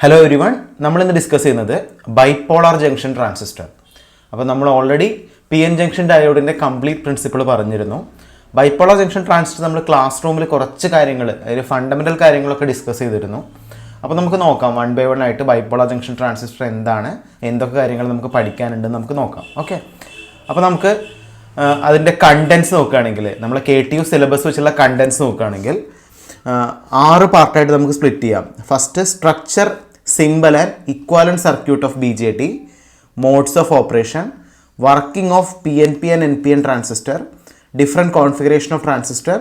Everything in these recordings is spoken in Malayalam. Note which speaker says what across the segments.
Speaker 1: ഹലോ എവരിവൺ, നമ്മളിന്ന് ഡിസ്കസ് ചെയ്യുന്നത് ബൈപോളാർ ജംഗ്ഷൻ ട്രാൻസിസ്റ്റർ. അപ്പോൾ നമ്മൾ ഓൾറെഡി പി എൻ ജംഗ്ഷൻ ഡയോഡിൻ്റെ കംപ്ലീറ്റ് പ്രിൻസിപ്പിൾ പറഞ്ഞിരുന്നു. ബൈപോളാർ ജംഗ്ഷൻ ട്രാൻസിസ്റ്റർ നമ്മൾ ക്ലാസ് റൂമിൽ കുറച്ച് കാര്യങ്ങൾ, അതായത് ഫണ്ടമെൻ്റൽ കാര്യങ്ങളൊക്കെ ഡിസ്കസ് ചെയ്തിരുന്നു. അപ്പോൾ നമുക്ക് നോക്കാം വൺ ബൈ വൺ ആയിട്ട് ബൈപോളാർ ജംഗ്ഷൻ ട്രാൻസിസ്റ്റർ എന്താണ്, എന്തൊക്കെ കാര്യങ്ങൾ നമുക്ക് പഠിക്കാനുണ്ടെന്ന് നമുക്ക് നോക്കാം. ഓക്കെ, അപ്പോൾ നമുക്ക് അതിൻ്റെ കണ്ടൻസ് നോക്കുകയാണെങ്കിൽ, നമ്മൾ KTU സിലബസ് വെച്ചുള്ള കണ്ടൻസ് നോക്കുകയാണെങ്കിൽ 6 പാർട്ടായിട്ട് നമുക്ക് സ്പ്ലിറ്റ് ചെയ്യാം. First structure, symbol and equivalent circuit of BJT, modes of operation, working of PNP and NPN transistor, different configuration of transistor,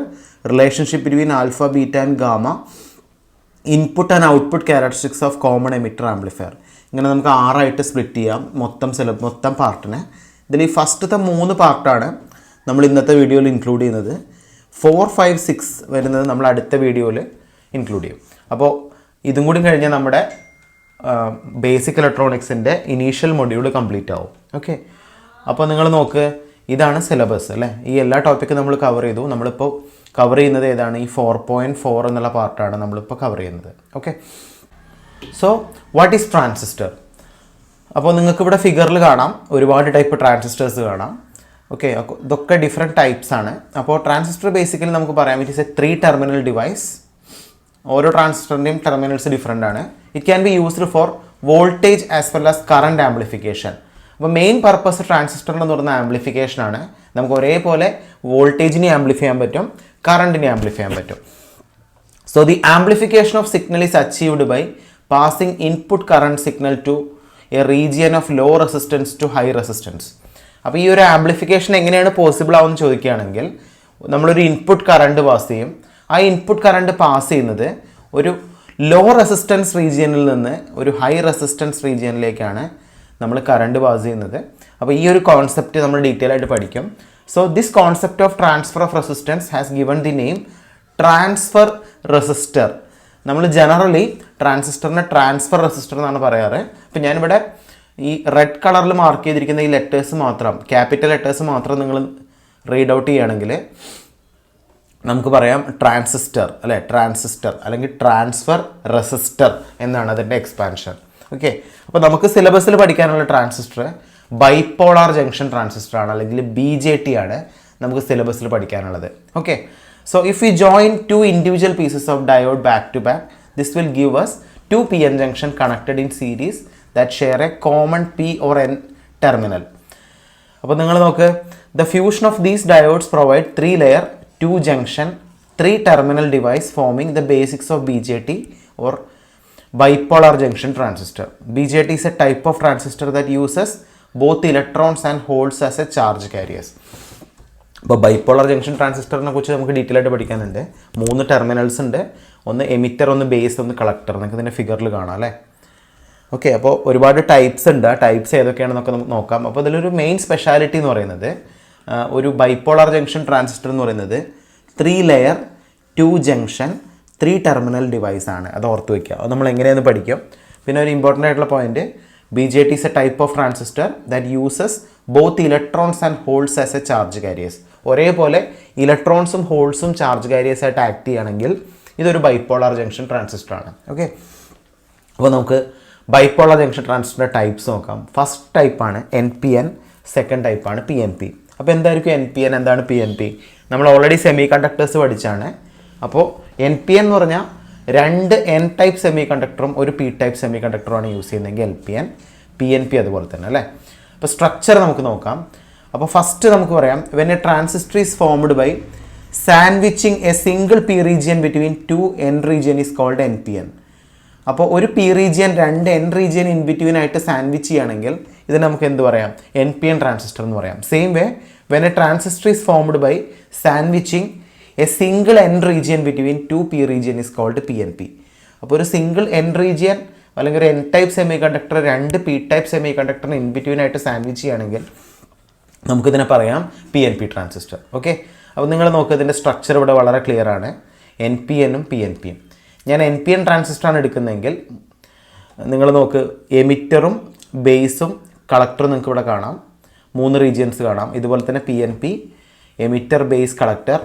Speaker 1: relationship between alpha, beta and gamma, input and output characteristics of common emitter amplifier. ഇങ്ങനെ നമുക്ക് 6 ആയിട്ട് സ്പ്ലിറ്റ് ചെയ്യാം മൊത്തം പാർട്ടിനെ. ഇതിൽ ഈ ഫസ്റ്റത്തെ 3 പാർട്ടാണ് നമ്മൾ ഇന്നത്തെ വീഡിയോയിൽ ഇൻക്ലൂഡ് ചെയ്യുന്നത്. 4, 5, 6 വരുന്നത് നമ്മൾ അടുത്ത വീഡിയോയിൽ ഇൻക്ലൂഡ് ചെയ്യും. അപ്പോൾ ഇതും കൂടി കഴിഞ്ഞാൽ നമ്മുടെ ബേസിക് ഇലക്ട്രോണിക്സിൻ്റെ ഇനീഷ്യൽ മൊഡ്യൂൾ കംപ്ലീറ്റ് ആവും. ഓക്കെ, അപ്പോൾ നിങ്ങൾ നോക്ക്, ഇതാണ് സിലബസ് അല്ലേ. ഈ എല്ലാ ടോപ്പിക്കും നമ്മൾ കവർ ചെയ്തു. നമ്മളിപ്പോൾ കവർ ചെയ്യുന്നത് ഏതാണ്? ഈ 4.4 എന്നുള്ള പാർട്ടാണ് നമ്മളിപ്പോൾ കവർ ചെയ്യുന്നത്. Okay, so what is transistor? അപ്പോൾ നിങ്ങൾക്ക് ഇവിടെ ഫിഗറിൽ കാണാം, ഒരുപാട് ടൈപ്പ് ട്രാൻസിസ്റ്റേഴ്സ് കാണാം. ഓക്കെ, ഇതൊക്കെ ഡിഫറെൻറ്റ് ടൈപ്സ് ആണ്. അപ്പോൾ ട്രാൻസിസ്റ്റർ ബേസിക്കലി നമുക്ക് പറയാം it is A 3 terminal device. ഓരോ ട്രാൻസിസ്റ്ററിൻ്റെയും ടെർമിനൽസ് ഡിഫറെൻ്റ് ആണ്. It can be used for voltage as well as current amplification. അപ്പോൾ മെയിൻ പർപ്പസ് ട്രാൻസിസ്റ്ററിന് എന്ന് പറയുന്ന ആംപ്ലിഫിക്കേഷനാണ്. നമുക്ക് ഒരേപോലെ വോൾട്ടേജിനെ ആംപ്ലിഫൈ ചെയ്യാൻ പറ്റും, കറണ്ടിനെ ആംപ്ലിഫൈ ചെയ്യാൻ പറ്റും. So the amplification of signal is achieved by passing input current signal to a region of low resistance to high resistance. അപ്പോൾ ഈ ഒരു ആംപ്ലിഫിക്കേഷൻ എങ്ങനെയാണ് പോസിബിൾ ആവുമെന്ന് ചോദിക്കുകയാണെങ്കിൽ, നമ്മളൊരു ഇൻപുട്ട് കറണ്ട് പാസ് ചെയ്യും. ആ ഇൻപുട്ട് കറണ്ട് പാസ് ചെയ്യുന്നത് ഒരു ലോ റെസിസ്റ്റൻസ് റീജിയനിൽ നിന്ന് ഒരു ഹൈ റെസിസ്റ്റൻസ് റീജിയനിലേക്കാണ് നമ്മൾ കറണ്ട് പാസ് ചെയ്യുന്നത്. അപ്പോൾ ഈ ഒരു കോൺസെപ്റ്റ് നമ്മൾ ഡീറ്റെയിൽ ആയിട്ട് പഠിക്കും. So this concept of transfer of resistance has given the name transfer resistor. നമ്മൾ ജനറലി ട്രാൻസിസ്റ്ററിനെ ട്രാൻസ്ഫർ റെസിസ്റ്റർ എന്നാണ് പറയാറ്. അപ്പോൾ ഞാനിവിടെ ഈ റെഡ് കളറിൽ മാർക്ക് ചെയ്തിരിക്കുന്ന ഈ ലെറ്റേഴ്സ് മാത്രം, ക്യാപിറ്റൽ ലെറ്റേഴ്സ് മാത്രം നിങ്ങൾ റീഡ് ഔട്ട് ചെയ്യുകയാണെങ്കിൽ നമുക്ക് പറയാം ട്രാൻസിസ്റ്റർ അല്ലേ, ട്രാൻസിസ്റ്റർ അല്ലെങ്കിൽ ട്രാൻസ്ഫർ റെസിസ്റ്റർ എന്നാണ് അതിൻ്റെ എക്സ്പാൻഷൻ. ഓക്കെ, അപ്പോൾ നമുക്ക് സിലബസിൽ പഠിക്കാനുള്ള ട്രാൻസിസ്റ്റർ ബൈപോളാർ ജംഗ്ഷൻ ട്രാൻസിസ്റ്റർ ആണ്, അല്ലെങ്കിൽ BJT ആണ് നമുക്ക് സിലബസിൽ പഠിക്കാനുള്ളത്. Okay, so if you join 2 individual pieces of diode back to back, this will give us 2 PN junction connected in series that share a common P or N terminal. അപ്പോൾ നിങ്ങൾ നോക്ക്, the fusion of these diodes provide 3-layer 2-junction 3-terminal device forming the basics of BJT or bipolar junction transistor. BJT is a type of transistor that uses both electrons and holes as a charge carriers. അപ്പോൾ ബൈപോളാർ ജംഗ്ഷൻ ട്രാൻസിസ്റ്ററിനെ കുറിച്ച് നമുക്ക് ഡീറ്റെയിൽ ആയിട്ട് പഠിക്കാനുണ്ട്. 3 ടെർമിനൽസ് ഉണ്ട്, ഒന്ന് എമിറ്റർ, ഒന്ന് ബേസ്, ഒന്ന് കളക്ടർ. നിങ്ങൾക്ക് ഇതിൻ്റെ ഫിഗറിൽ കാണാം അല്ലേ. ഓക്കെ, അപ്പോൾ ഒരുപാട് ടൈപ്സ് ഉണ്ട്. ആ ടൈപ്സ് ഏതൊക്കെയാണെന്നൊക്കെ നമുക്ക് നോക്കാം. അപ്പോൾ അതിലൊരു മെയിൻ സ്പെഷ്യാലിറ്റി എന്ന് പറയുന്നത്, ഒരു ബൈപോളാർ ജംഗ്ഷൻ ട്രാൻസിസ്റ്റർ എന്ന് പറയുന്നത് 3-layer 2-junction 3-terminal ഡിവൈസ് ആണ്. അത് ഓർത്ത് വയ്ക്കുക. അത് നമ്മൾ എങ്ങനെയെന്ന് പഠിക്കും. പിന്നെ ഒരു ഇമ്പോർട്ടൻ്റ് ആയിട്ടുള്ള point, BJT is a type of transistor that uses both electrons and holes as a charge carriers. ഒരേപോലെ ഇലക്ട്രോൺസും ഹോൾസും ചാർജ് കാരിയേഴ്സ് ആയിട്ട് ആക്ട് ചെയ്യുകയാണെങ്കിൽ ഇതൊരു ബൈപോളാർ ജംഗ്ഷൻ ട്രാൻസിസ്റ്റർ ആണ്. ഓക്കെ, അപ്പോൾ നമുക്ക് ബൈപോളാർ ജംഗ്ഷൻ ട്രാൻസിസ്റ്ററിൻ്റെ ടൈപ്സ് നോക്കാം. ഫസ്റ്റ് ടൈപ്പാണ് NPN, സെക്കൻഡ് ടൈപ്പാണ് PNP. അപ്പോൾ എന്തായിരിക്കും NPN, എന്താണ് PNP? നമ്മൾ ഓൾറെഡി സെമി കണ്ടക്ടേഴ്സ് പഠിച്ചാണ്. അപ്പോൾ NPN എന്ന് പറഞ്ഞാൽ 2 N ടൈപ്പ് സെമി കണ്ടക്ടറും ഒരു P ടൈപ്പ് സെമി കണ്ടക്ടറുമാണ് യൂസ് ചെയ്യുന്നതെങ്കിൽ LPN, PNP അതുപോലെ തന്നെ അല്ലേ. അപ്പോൾ സ്ട്രക്ചർ നമുക്ക് നോക്കാം. അപ്പോൾ ഫസ്റ്റ് നമുക്ക് പറയാം, when a transistor is formed by sandwiching a single P region between 2 N region is called NPN. അപ്പോൾ ഒരു P region 2 N region in between ആയിട്ട് സാൻഡ്വിച്ച് ചെയ്യുകയാണെങ്കിൽ ഇതിന് നമുക്ക് എന്ത് പറയാം? NPN ട്രാൻസിസ്റ്റർ എന്ന് പറയാം. Same way when a transistor is formed by sandwiching a single N region between 2 P region is called PNP. അപ്പോൾ ഒരു സിംഗിൾ N റീജിയൻ അല്ലെങ്കിൽ ഒരു N type semiconductor 2 P type സെമി കണ്ടക്ടറിന് ഇൻ ബിറ്റ്വീൻ ആയിട്ട് സാൻഡ്വിച്ച് ചെയ്യുകയാണെങ്കിൽ നമുക്കിതിനെ പറയാം PNP ട്രാൻസിസ്റ്റർ. ഓക്കെ, അപ്പോൾ നിങ്ങൾ നോക്കുക, ഇതിൻ്റെ സ്ട്രക്ചർ ഇവിടെ വളരെ ക്ലിയർ ആണ്. NPN ഉം PNP യും. ഞാൻ NPN ട്രാൻസിസ്റ്ററാണ് എടുക്കുന്നതെങ്കിൽ നിങ്ങൾ നോക്ക്, എമിറ്ററും ബേസും കളക്ടറും നിങ്ങൾക്ക് ഇവിടെ കാണാം. 3 റീജിയൻസ് കാണാം. ഇതുപോലെ തന്നെ PNP, emitter, base, collector.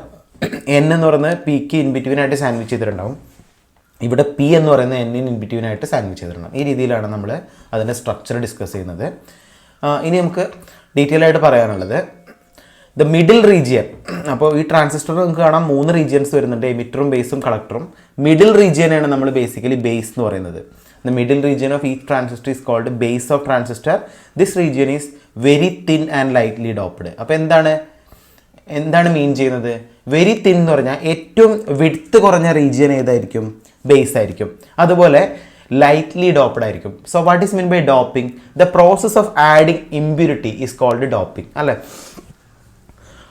Speaker 1: N എന്ന് പറയുന്നത് Pക്ക് ഇൻ ബിറ്റ്വീൻ ആയിട്ട് സാൻഡ്വിച്ച് ചെയ്തിട്ടുണ്ടാവും. ഇവിടെ പി എന്ന് പറയുന്ന എന്നിന് ഇൻബിറ്റ്വീനായിട്ട് സാൻഡ്വിച്ച് ചെയ്തിടണം. ഈ രീതിയിലാണ് നമ്മൾ അതിൻ്റെ സ്ട്രക്ചർ ഡിസ്കസ് ചെയ്യുന്നത്. ഇനി നമുക്ക് ഡീറ്റെയിൽ ആയിട്ട് പറയാനുള്ളത് ദ മിഡിൽ റീജിയൻ. അപ്പോൾ ഈ ട്രാൻസിസ്റ്റർ നിങ്ങൾക്ക് കാണാം 3 റീജിയൻസ് വരുന്നുണ്ട്, എമിറ്ററും ബേസും കളക്ടറും. മിഡിൽ റീജിയനാണ് നമ്മൾ ബേസിക്കലി ബേസ് എന്ന് പറയുന്നത്. The middle region of each transistor is called base of transistor. This region is very thin and lightly doped. അപ്പോൾ എന്താണ് മീൻ ചെയ്യുന്നത്? വെരി തിൻ എന്ന് പറഞ്ഞാൽ ഏറ്റവും വിഡ്ത്ത് കുറഞ്ഞ റീജിയൻ ഏതായിരിക്കും? ബേസ് ആയിരിക്കും. അതുപോലെ ലൈറ്റ്ലി ഡോപ്ഡ് ആയിരിക്കും. So what is mean by doping? The process of adding impurity is called doping അല്ലേ.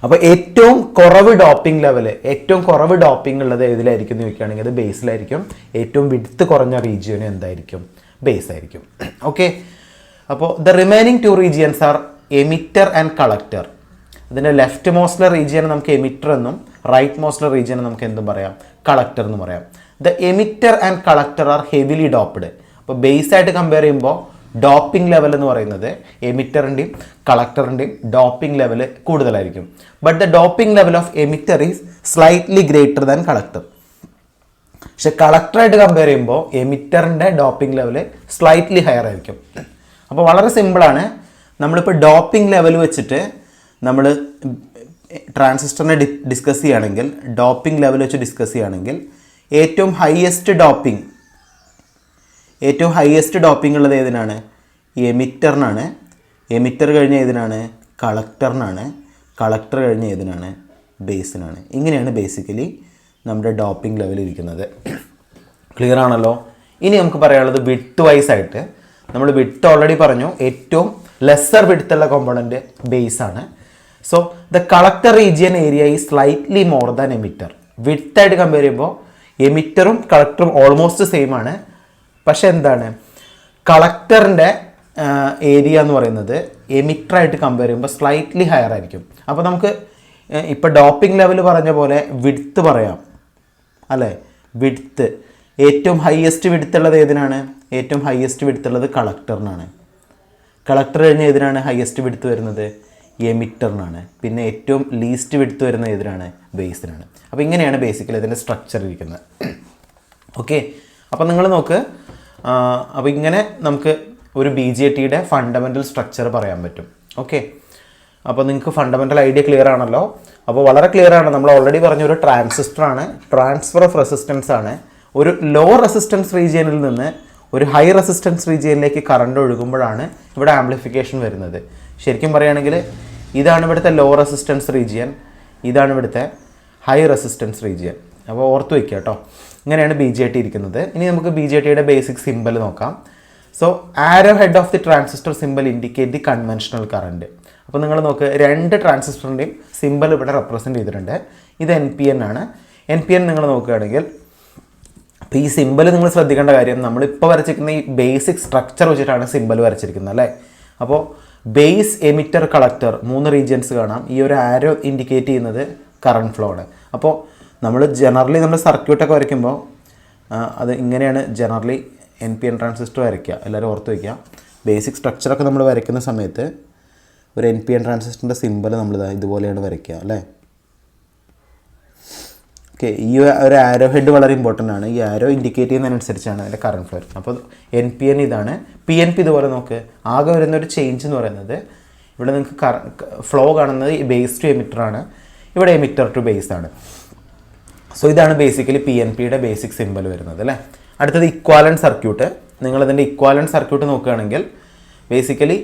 Speaker 1: അപ്പോൾ ഏറ്റവും കുറവ് ഡോപ്പിംഗ് ഉള്ളത് ഏതിലായിരിക്കും എന്ന് ചോദിക്കുകയാണെങ്കിൽ അത് ബേസിലായിരിക്കും. ഏറ്റവും വിഡ്ത്ത് കുറഞ്ഞ റീജിയന് എന്തായിരിക്കും? ബേസ് ആയിരിക്കും. ഓക്കെ, അപ്പോൾ the remaining 2 regions are emitter and collector. അതിൻ്റെ ലെഫ്റ്റ് മോസ്റ്റുള്ള റീജിയൻ നമുക്ക് എമിറ്റർ എന്നും റൈറ്റ് മോസ്റ്റുള്ള റീജിയൻ നമുക്ക് എന്തും പറയാം? കളക്ടർ എന്ന് പറയാം. The emitter and collector are heavily doped. അപ്പോൾ ബേസ് ആയിട്ട് കമ്പയർ ചെയ്യുമ്പോൾ ഡോപ്പിംഗ് ലെവൽ എന്ന് പറയുന്നത് എമിറ്ററിൻ്റെയും കളക്ടറിൻ്റെയും ഡോപ്പിംഗ് ലെവൽ കൂടുതലായിരിക്കും. But the doping level of emitter is slightly greater than collector. പക്ഷെ കളക്ടറായിട്ട് കമ്പയർ ചെയ്യുമ്പോൾ എമിറ്ററിൻ്റെ ഡോപ്പിംഗ് ലെവൽ സ്ലൈറ്റ്ലി ഹയർ ആയിരിക്കും. അപ്പോൾ വളരെ സിമ്പിളാണ്. നമ്മളിപ്പോൾ ഡോപ്പിംഗ് ലെവൽ വെച്ചിട്ട് നമ്മൾ ട്രാൻസിസ്റ്ററിനെ ഡിസ്കസ് ചെയ്യുകയാണെങ്കിൽ, ഡോപ്പിംഗ് ലെവൽ വെച്ച് ഡിസ്കസ് ചെയ്യുകയാണെങ്കിൽ ഏറ്റവും ഹയസ്റ്റ് ഡോപ്പിംഗ് ഉള്ളത് ഏതിനാണ്? എമിറ്ററിനാണ്. എമിറ്റർ കഴിഞ്ഞ ഏതിനാണ്? കളക്ടറിനാണ്. കളക്ടർ കഴിഞ്ഞ ഏതിനാണ്? ബേസിനാണ്. ഇങ്ങനെയാണ് ബേസിക്കലി നമ്മുടെ ഡോപ്പിംഗ് ലെവൽ ഇരിക്കുന്നത്. ക്ലിയർ ആണല്ലോ. ഇനി നമുക്ക് പറയാനുള്ളത് വിഡ്ത്ത് വൈസ് ആയിട്ട്. നമ്മൾ വിഡ്ത്ത് ഓൾറെഡി പറഞ്ഞു. ഏറ്റവും ലെസ്സർ വിഡ്ത്തുള്ള കോമ്പോണൻറ്റ് ബേസ് ആണ്. So the collector region area is slightly more than emitter. വിഡ്ത്തായിട്ട് കമ്പയർ ചെയ്യുമ്പോൾ എമിറ്ററും കളക്ടറും ഓൾമോസ്റ്റ് സെയിം ആണ്. പക്ഷെ എന്താണ്, കളക്ടറിൻ്റെ ഏരിയ എന്ന് പറയുന്നത് എമിറ്ററായിട്ട് കമ്പയർ ചെയ്യുമ്പോൾ സ്ലൈറ്റ്ലി ഹയർ ആയിരിക്കും. അപ്പോൾ നമുക്ക് ഇപ്പോൾ ഡോപ്പിംഗ് ലെവൽ പറഞ്ഞ പോലെ വിഡ്ത്ത് പറയാം അല്ലേ. വിഡ്ത്ത് ഏറ്റവും ഹയസ്റ്റ് വിഡ്ത്ത് ഉള്ളത് ഏതിനാണ്? ഏറ്റവും ഹയസ്റ്റ് വിഡ്ത്ത് ഉള്ളത് കളക്ടറിനാണ്. കളക്ടർ കഴിഞ്ഞ് ഏതിനാണ് ഹയസ്റ്റ് വിഡ്ത്ത് വരുന്നത്? എമിറ്ററിനാണ്. പിന്നെ ഏറ്റവും ലീസ്റ്റ് വിഡ്ത്ത് വരുന്നത് ഏതിനാണ്? ബേസിനാണ്. അപ്പോൾ ഇങ്ങനെയാണ് ബേസിക്കലി ഇതിൻ്റെ സ്ട്രക്ചർ ഇരിക്കുന്നത്. ഓക്കെ, അപ്പോൾ നിങ്ങൾ നോക്ക്. അപ്പോൾ ഇങ്ങനെ നമുക്ക് ഒരു BJTയുടെ ഫണ്ടമെൻ്റൽ സ്ട്രക്ചർ പറയാൻ പറ്റും. ഓക്കെ, അപ്പോൾ നിങ്ങൾക്ക് ഫണ്ടമെൻ്റൽ ഐഡിയ ക്ലിയർ ആണല്ലോ. അപ്പോൾ വളരെ ക്ലിയർ ആണ്. നമ്മൾ ഓൾറെഡി പറഞ്ഞ ഒരു ട്രാൻസിസ്റ്ററാണ്, ട്രാൻസ്ഫർ ഓഫ് റെസിസ്റ്റൻസ് ആണ്. ഒരു ലോ റെസിസ്റ്റൻസ് റീജിയനിൽ നിന്ന് ഒരു ഹൈ റെസിസ്റ്റൻസ് റീജിയനിലേക്ക് കറണ്ട് ഒഴുകുമ്പോഴാണ് ഇവിടെ ആംപ്ലിഫിക്കേഷൻ വരുന്നത്. ശരിക്കും പറയുകയാണെങ്കിൽ ഇതാണ് ഇവിടുത്തെ ലോ റെസിസ്റ്റൻസ് റീജിയൻ, ഇതാണ് ഇവിടുത്തെ ഹൈ റെസിസ്റ്റൻസ് റീജിയൻ. അപ്പോൾ ഓർത്ത് വയ്ക്കുക കേട്ടോ. ഇങ്ങനെയാണ് BJT ഇരിക്കുന്നത്. ഇനി നമുക്ക് BJTയുടെ ബേസിക് സിമ്പൽ നോക്കാം. So arrow head of the transistor symbol indicate the conventional current. അപ്പോൾ നിങ്ങൾ നോക്ക്, 2 ട്രാൻസിസ്റ്ററിൻ്റെയും സിമ്പൽ ഇവിടെ റെപ്രസെൻറ്റ് ചെയ്തിട്ടുണ്ട്. ഇത് NPN ആണ്. NPN നിങ്ങൾ നോക്കുകയാണെങ്കിൽ അപ്പോൾ ഈ സിമ്പൽ നിങ്ങൾ ശ്രദ്ധിക്കേണ്ട കാര്യം, നമ്മളിപ്പോൾ വരച്ചിരിക്കുന്ന ഈ ബേസിക് സ്ട്രക്ചർ വെച്ചിട്ടാണ് സിമ്പൽ വരച്ചിരിക്കുന്നത് അല്ലേ. അപ്പോൾ ബേസ്, എമിറ്റർ, കളക്ടർ 3 റീജിയൻസ് കാണാം. ഈ ഒരു ആരോ ഇൻഡിക്കേറ്റ് ചെയ്യുന്നത് കറണ്ട് ഫ്ലോ ആണ്. അപ്പോൾ നമ്മൾ സർക്യൂട്ടൊക്കെ വരയ്ക്കുമ്പോൾ അത് ഇങ്ങനെയാണ് ജനറലി NPN ട്രാൻസിസ്റ്റർ വരയ്ക്കുക. എല്ലാവരും ഓർത്ത് വയ്ക്കുക. ബേസിക് സ്ട്രക്ചറൊക്കെ നമ്മൾ വരയ്ക്കുന്ന സമയത്ത് ഒരു NPN ട്രാൻസിസ്റ്ററിൻ്റെ സിമ്പൽ നമ്മൾ ഇതുപോലെയാണ് വരയ്ക്കുക അല്ലേ. ഓക്കെ, ഈ ഒരു ആരോ ഹെഡ് വളരെ ഇമ്പോർട്ടൻ്റ് ആണ്. ഈ ആരോ ഇൻഡിക്കേറ്റ് ചെയ്യുന്നതിനനുസരിച്ചാണ് അതിൻ്റെ കറണ്ട് ഫ്ലോ വരുന്നത്. അപ്പോൾ NPN ഇതാണ്. PNP ഇതുപോലെ നോക്ക്. ആകെ വരുന്ന ഒരു ചേഞ്ച് എന്ന് പറയുന്നത് ഇവിടെ നിങ്ങൾക്ക് ഫ്ലോ കാണുന്നത് ബേസ് ടു എമിറ്റർ ആണ്, ഇവിടെ എമിറ്റർ ടു ബേസ് ആണ്. സോ ഇതാണ് ബേസിക്കലി PNPയുടെ ബേസിക് സിമ്പൽ വരുന്നത് അല്ലേ. അടുത്തത് ഇക്വാലൻറ്റ് സർക്യൂട്ട്. നിങ്ങളതിൻ്റെ ഇക്വാലൻറ്റ് സർക്യൂട്ട് നോക്കുകയാണെങ്കിൽ ബേസിക്കലി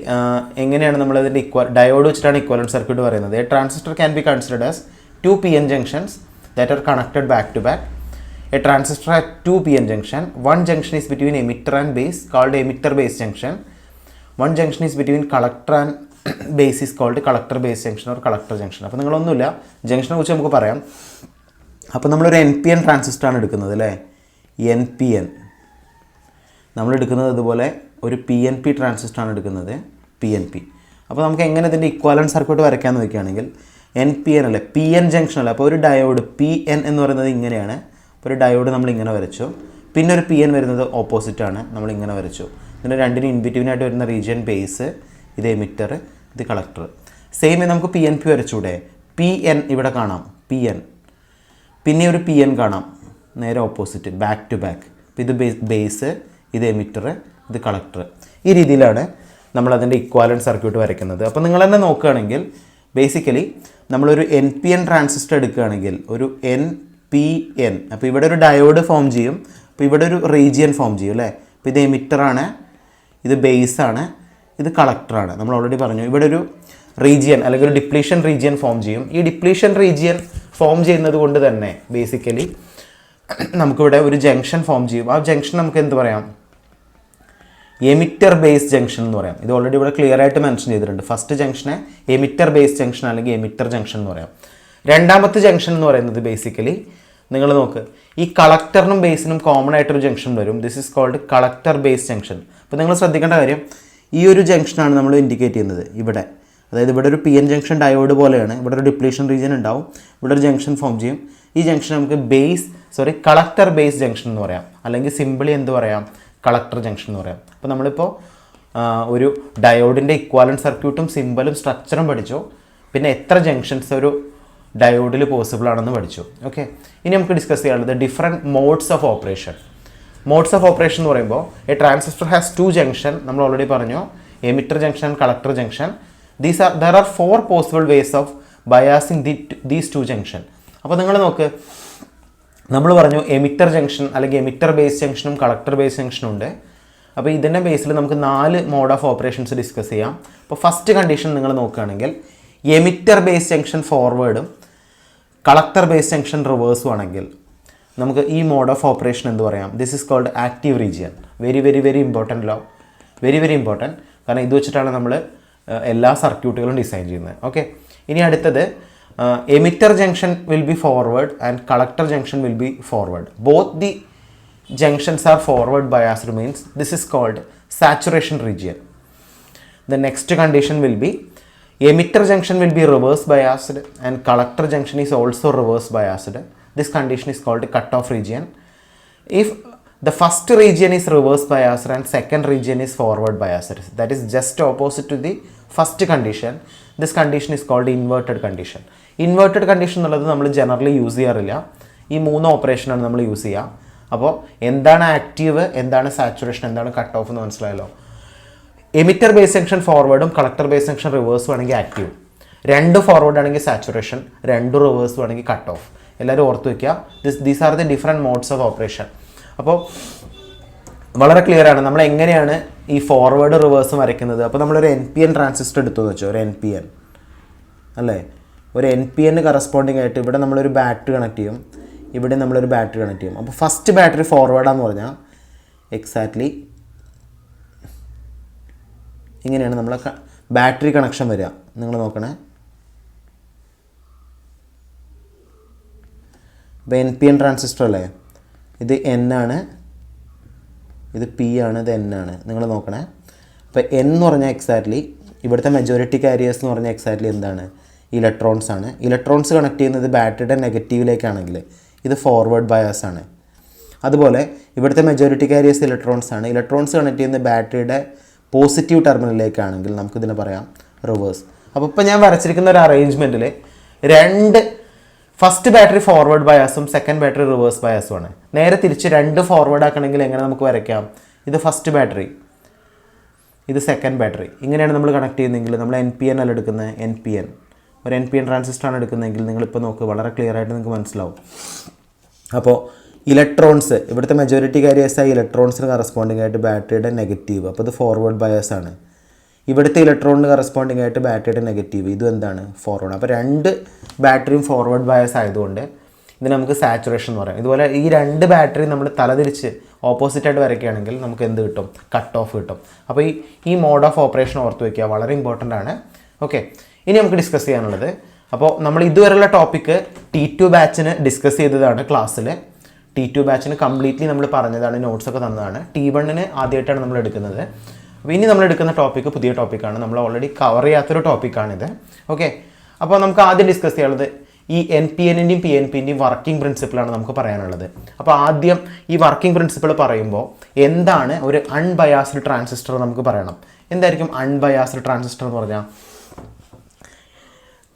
Speaker 1: എങ്ങനെയാണ് നമ്മളതിൻ്റെ ഡയോഡ് വെച്ചിട്ടാണ് ഇക്വാലൻറ്റ് സർക്യൂട്ട് പറയുന്നത്. A transistor can be considered as 2 PN junctions that are connected back to back. A transistor has 2 PN junction. One junction is between emitter and base called emitter base junction. One junction is between collector and base is called collector base junction or collector junction. അപ്പോൾ നിങ്ങളൊന്നുമില്ല, ജംഗ്ഷനെ കുറിച്ച് നമുക്ക് പറയാം. അപ്പോൾ നമ്മളൊരു NPN ട്രാൻസിസ്റ്ററാണ് എടുക്കുന്നത് അല്ലേ. NPN നമ്മൾ എടുക്കുന്നത് അതുപോലെ ഒരു PNP ട്രാൻസിസ്റ്ററാണ് എടുക്കുന്നത്, PNP. അപ്പോൾ നമുക്ക് എങ്ങനെ ഇതിൻ്റെ ഇക്വാലൻറ്റ് സർക്യൂട്ട് വരയ്ക്കാമെന്ന് നോക്കുകയാണെങ്കിൽ NPN അല്ലേ, PN ജംഗ്ഷൻ അല്ലേ. അപ്പോൾ ഒരു ഡയോഡ് PN എന്ന് പറയുന്നത് ഇങ്ങനെയാണ്. അപ്പോൾ ഒരു ഡയോഡ് നമ്മൾ ഇങ്ങനെ വരച്ചു. പിന്നെ ഒരു PN വരുന്നത് ഓപ്പോസിറ്റാണ്, നമ്മൾ ഇങ്ങനെ വരച്ചു. ഇതിൻ്റെ രണ്ടിനും ഇൻബിറ്റ്വീനായിട്ട് വരുന്ന റീജിയൻ ബേസ്, ഇത് എമിറ്റർ, ഇത് കളക്ടർ. സെയിം നമുക്ക് PNP വരച്ചൂടെ. PN ഇവിടെ കാണാം, PN. പിന്നെ ഒരു PN കാണാം നേരെ ഓപ്പോസിറ്റ്, ബാക്ക് ടു ബാക്ക്. ഇത് ബേസ്, ഇത് എമിറ്റർ, ഇത് കളക്ടർ. ഈ രീതിയിലാണ് നമ്മളതിൻ്റെ ഇക്വാലൻറ്റ് സർക്യൂട്ട് വരയ്ക്കുന്നത്. അപ്പോൾ നിങ്ങൾ തന്നെ നോക്കുകയാണെങ്കിൽ ബേസിക്കലി നമ്മളൊരു NPN ട്രാൻസിസ്റ്റർ എടുക്കുകയാണെങ്കിൽ ഒരു NPN, അപ്പോൾ ഇവിടെ ഒരു ഡയോഡ് ഫോം ചെയ്യും, അപ്പോൾ ഇവിടെ ഒരു റീജിയൻ ഫോം ചെയ്യും അല്ലേ. അപ്പോൾ ഇത് എമിറ്ററാണ്, ഇത് ബേസാണ്, ഇത് കളക്ടറാണ്. നമ്മൾ ഓൾറെഡി പറഞ്ഞു ഇവിടെ ഒരു റീജിയൻ അല്ലെങ്കിൽ ഒരു ഡിപ്ലീഷൻ റീജിയൻ ഫോം ചെയ്യും. ഈ ഡിപ്ലീഷൻ റീജിയൻ ഫോം ചെയ്യുന്നത് കൊണ്ട് തന്നെ ബേസിക്കലി നമുക്കിവിടെ ഒരു ജംഗ്ഷൻ ഫോം ചെയ്യും. ആ ജംഗ്ഷൻ നമുക്ക് എന്ത് പറയാം, എമിറ്റർ ബേസ് ജംഗ്ഷൻ എന്ന് പറയാം. ഇത് ഓൾറെഡി ഇവിടെ ക്ലിയർ ആയിട്ട് മെൻഷൻ ചെയ്തിട്ടുണ്ട്. ഫസ്റ്റ് ജംഗ്ഷനെ എമിറ്റർ ബേസ് ജംഗ്ഷൻ അല്ലെങ്കിൽ എമിറ്റർ ജംഗ്ഷൻ എന്ന് പറയാം. രണ്ടാമത്തെ ജംഗ്ഷൻ എന്ന് പറയുന്നത് ബേസിക്കലി നിങ്ങൾ നോക്ക്, ഈ കളക്ടറിനും ബേസിനും കോമൺ ആയിട്ടൊരു ജംഗ്ഷൻ വരും. This is called collector base junction. അപ്പോൾ നിങ്ങൾ ശ്രദ്ധിക്കേണ്ട കാര്യം, ഈ ഒരു ജംഗ്ഷനാണ് നമ്മൾ ഇൻഡിക്കേറ്റ് ചെയ്യുന്നത് ഇവിടെ. അതായത് ഇവിടെ ഒരു PN ജംഗ്ഷൻ ഡയോഡ് പോലെയാണ്. ഇവിടെ ഒരു ഡിപ്ലീഷൻ റീജിയൻ ഉണ്ടാവും, ഇവിടെ ഒരു ജംഗ്ഷൻ ഫോം ചെയ്യും. ഈ ജംഗ്ഷൻ നമുക്ക് കളക്ടർ ബേസ് ജംഗ്ഷൻ എന്ന് പറയാം, അല്ലെങ്കിൽ സിമ്പിളി എന്ത് പറയാം, കളക്ടർ ജംഗ്ഷൻ എന്ന് പറയാം. അപ്പോൾ നമ്മളിപ്പോൾ ഒരു ഡയോഡിൻ്റെ ഇക്വാലൻറ്റ് സർക്യൂട്ടും സിമ്പലും സ്ട്രക്ചറും പഠിച്ചു. പിന്നെ എത്ര ജംഗ്ഷൻസ് ഒരു ഡയോഡിൽ പോസിബിൾ ആണെന്ന് പഠിച്ചു. ഓക്കെ, ഇനി നമുക്ക് ഡിസ്കസ് ചെയ്യാനുള്ളത് different modes of operation. Modes of operation എന്ന് പറയുമ്പോൾ എ ട്രാൻസിസ്റ്റർ ഹാസ് 2 ജംഗ്ഷൻ. നമ്മൾ ഓൾറെഡി പറഞ്ഞു, emitter junction, collector junction. There are 4 possible ways of biasing these 2 junction. അപ്പോൾ നിങ്ങൾ നോക്ക്, നമ്മൾ പറഞ്ഞു എമിറ്റർ ജംഗ്ഷൻ അല്ലെങ്കിൽ എമിറ്റർ ബേസ് ജംഗ്ഷനും കളക്ടർ ബേസ് ജംഗ്ഷനും ഉണ്ട്. അപ്പോൾ ഇതിൻ്റെ ബേസിൽ നമുക്ക് 4 മോഡ് ഓഫ് ഓപ്പറേഷൻസ് ഡിസ്കസ് ചെയ്യാം. അപ്പോൾ ഫസ്റ്റ് കണ്ടീഷൻ നിങ്ങൾ നോക്കുകയാണെങ്കിൽ എമിറ്റർ ബേസ് ജംഗ്ഷൻ ഫോർവേഡും കളക്ടർ ബേസ് ജംഗ്ഷൻ റിവേഴ്സും ആണെങ്കിൽ നമുക്ക് ഈ മോഡ് ഓഫ് ഓപ്പറേഷൻ എന്ത് പറയാം, this is called active region. Very very very important ലോ, വെരി വെരി ഇമ്പോർട്ടൻറ്റ്. കാരണം ഇത് വെച്ചിട്ടാണ് നമ്മൾ എല്ലാ സർക്യൂട്ടുകളും ഡിസൈൻ ചെയ്യുന്നത്. ഓക്കെ, ഇനി അടുത്തത് emitter junction will be forward and collector junction will be forward. Both the junctions are forward biased means this is called saturation region. The next condition will be emitter junction will be reverse biased and collector junction is also reverse biased. This condition is called cutoff region. If the first region is reverse biased and second region is forward biased, that is just opposite to the first condition, this condition is called inverted condition. Inverted condition എന്നുള്ളത് നമ്മൾ ജനറലി യൂസ് ചെയ്യാറില്ല. ഈ 3 ഓപ്പറേഷനാണ് നമ്മൾ യൂസ് ചെയ്യുക. അപ്പോൾ എന്താണ് ആക്റ്റീവ്, എന്താണ് സാച്ചുറേഷൻ, എന്താണ് കട്ട് ഓഫ് എന്ന് മനസ്സിലായല്ലോ. എമിറ്റർ ബേസ് ജംഗ്ഷൻ ഫോർവേഡും കളക്ടർ ബേസ് ജംഗ്ഷൻ റിവേഴ്സും ആണെങ്കിൽ ആക്റ്റീവ്, 2 ഫോർവേഡ് ആണെങ്കിൽ സാച്ചുറേഷൻ, 2 റിവേഴ്സും ആണെങ്കിൽ കട്ട് ഓഫ്. എല്ലാവരും ഓർത്ത് വയ്ക്കുക, these are the different modes of operation. അപ്പോൾ വളരെ ക്ലിയർ ആണ് നമ്മൾ എങ്ങനെയാണ് ഈ ഫോർവേഡ് റിവേഴ്സും വരയ്ക്കുന്നത്. അപ്പോൾ നമ്മളൊരു NPN ട്രാൻസിസ്റ്റർ എടുത്തു എന്ന് വെച്ചോ, ഒരു NPN അല്ലേ. ഒരു NPN കറസ്പോണ്ടിങ് ആയിട്ട് ഇവിടെ നമ്മളൊരു ബാറ്ററി കണക്ട് ചെയ്യും, ഇവിടെ നമ്മളൊരു ബാറ്ററി കണക്ട് ചെയ്യും. അപ്പോൾ ഫസ്റ്റ് ബാറ്ററി ഫോർവേഡാന്ന് പറഞ്ഞാൽ എക്സാക്ട്ലി ഇങ്ങനെയാണ് നമ്മളെ ബാറ്ററി കണക്ഷൻ വരിക. നിങ്ങൾ നോക്കണേ, ഇപ്പോൾ NPN ട്രാൻസിസ്റ്റർ അല്ലേ, ഇത് N ആണ്, ഇത് P ആണ്, ഇത് N ആണ്. നിങ്ങൾ നോക്കണേ, അപ്പോൾ N എന്ന് പറഞ്ഞാൽ എക്സാക്ട്ലി ഇവിടുത്തെ മെജോറിറ്റി കാരിയേഴ്സ് എന്ന് പറഞ്ഞാൽ എക്സാക്ട്ലി എന്താണ്, ഇലക്ട്രോൺസ് ആണ്. ഇലക്ട്രോൺസ് കണക്ട് ചെയ്യുന്നത് ബാറ്ററിയുടെ നെഗറ്റീവിലേക്കാണെങ്കിൽ ഇത് ഫോർവേഡ് ബയാസ് ആണ്. അതുപോലെ ഇവിടുത്തെ മെജോറിറ്റി കാരിയേഴ്സ് ഇലക്ട്രോൺസ് ആണ്. ഇലക്ട്രോൺസ് കണക്ട് ചെയ്യുന്ന ബാറ്ററിയുടെ പോസിറ്റീവ് ടെർമിനലിലേക്കാണെങ്കിൽ നമുക്കിതിനെ പറയാം റിവേഴ്സ്. അപ്പോൾ ഇപ്പോൾ ഞാൻ വരച്ചിരിക്കുന്ന ഒരു അറേഞ്ച്മെൻറ്റിൽ ഫസ്റ്റ് ബാറ്ററി ഫോർവേഡ് ബയാസും സെക്കൻഡ് ബാറ്ററി റിവേഴ്സ് ബയാസും ആണ്. നേരെ തിരിച്ച് 2 ഫോർവേഡ് ആക്കണമെങ്കിൽ എങ്ങനെ നമുക്ക് വരയ്ക്കാം, ഇത് ഫസ്റ്റ് ബാറ്ററി, ഇത് സെക്കൻഡ് ബാറ്ററി, ഇങ്ങനെയാണ് നമ്മൾ കണക്ട് ചെയ്യുന്നതെങ്കിൽ നമ്മൾ NPN അല്ല എടുക്കുന്നത്, NPN ഒരു NPN ട്രാൻസിസ്റ്ററാണ് എടുക്കുന്നതെങ്കിൽ നിങ്ങളിപ്പോൾ നോക്ക്, വളരെ ക്ലിയർ ആയിട്ട് നിങ്ങൾക്ക് മനസ്സിലാവും. അപ്പോൾ ഇലക്ട്രോൺസ് ഇവിടുത്തെ മെജോറിറ്റി കാരിയേഴ്സായ ഇലക്ട്രോൺസിന് കറസ്പോണ്ടിങ് ആയിട്ട് ബാറ്ററിയുടെ നെഗറ്റീവ്, അപ്പോൾ ഇത് ഫോർവേഡ് ബയാസ് ആണ്. ഇവിടുത്തെ ഇലക്ട്രോണിന് കറസ്പോണ്ടിങ് ആയിട്ട് ബാറ്ററിയുടെ നെഗറ്റീവ്, ഇതും എന്താണ്, ഫോർവേഡ്. അപ്പോൾ 2 ബാറ്ററിയും ഫോർവേഡ് ബയാസ് ആയതുകൊണ്ട് ഇത് നമുക്ക് സാച്ചുറേഷൻ എന്ന് പറയാം. ഇതുപോലെ ഈ 2 ബാറ്ററി നമ്മൾ തലതിരിച്ച് ഓപ്പോസിറ്റായിട്ട് വരയ്ക്കുകയാണെങ്കിൽ നമുക്ക് എന്ത് കിട്ടും, കട്ട് ഓഫ് കിട്ടും. അപ്പോൾ ഈ മോഡ് ഓഫ് ഓപ്പറേഷൻ ഓർത്ത് വയ്ക്കുക, വളരെ ഇമ്പോർട്ടൻ്റ് ആണ്. ഓക്കെ, ഇനി നമുക്ക് ഡിസ്കസ് ചെയ്യാനുള്ളത്, അപ്പോൾ നമ്മൾ ഇതുവരെയുള്ള ടോപ്പിക്ക് T2 ബാച്ചിന് ഡിസ്കസ് ചെയ്തതാണ് ക്ലാസ്സിൽ. T2 ബാച്ചിന് കംപ്ലീറ്റ്ലി നമ്മൾ പറഞ്ഞതാണ്, നോട്ട്സൊക്കെ തന്നതാണ്. T1ന് ആദ്യമായിട്ടാണ് നമ്മൾ എടുക്കുന്നത്. അപ്പോൾ ഇനി നമ്മൾ എടുക്കുന്ന ടോപ്പിക്ക് പുതിയ ടോപ്പിക്കാണ്, നമ്മൾ ഓൾറെഡി കവർ ചെയ്യാത്തൊരു ടോപ്പിക്കാണിത്. ഓക്കെ, അപ്പോൾ നമുക്ക് ആദ്യം ഡിസ്കസ് ചെയ്യാനുള്ളത് ഈ NPNൻ്റെയും PNPൻ്റെയും വർക്കിംഗ് പ്രിൻസിപ്പിളാണ് നമുക്ക് പറയാനുള്ളത്. അപ്പോൾ ആദ്യം ഈ വർക്കിംഗ് പ്രിൻസിപ്പിൾ പറയുമ്പോൾ എന്താണ് ഒരു അൺബയാസ്ഡ് ട്രാൻസിസ്റ്റർ നമുക്ക് പറയണം. എന്തായിരിക്കും അൺബയാസ്ഡ് ട്രാൻസിസ്റ്റർ എന്ന് പറഞ്ഞാൽ,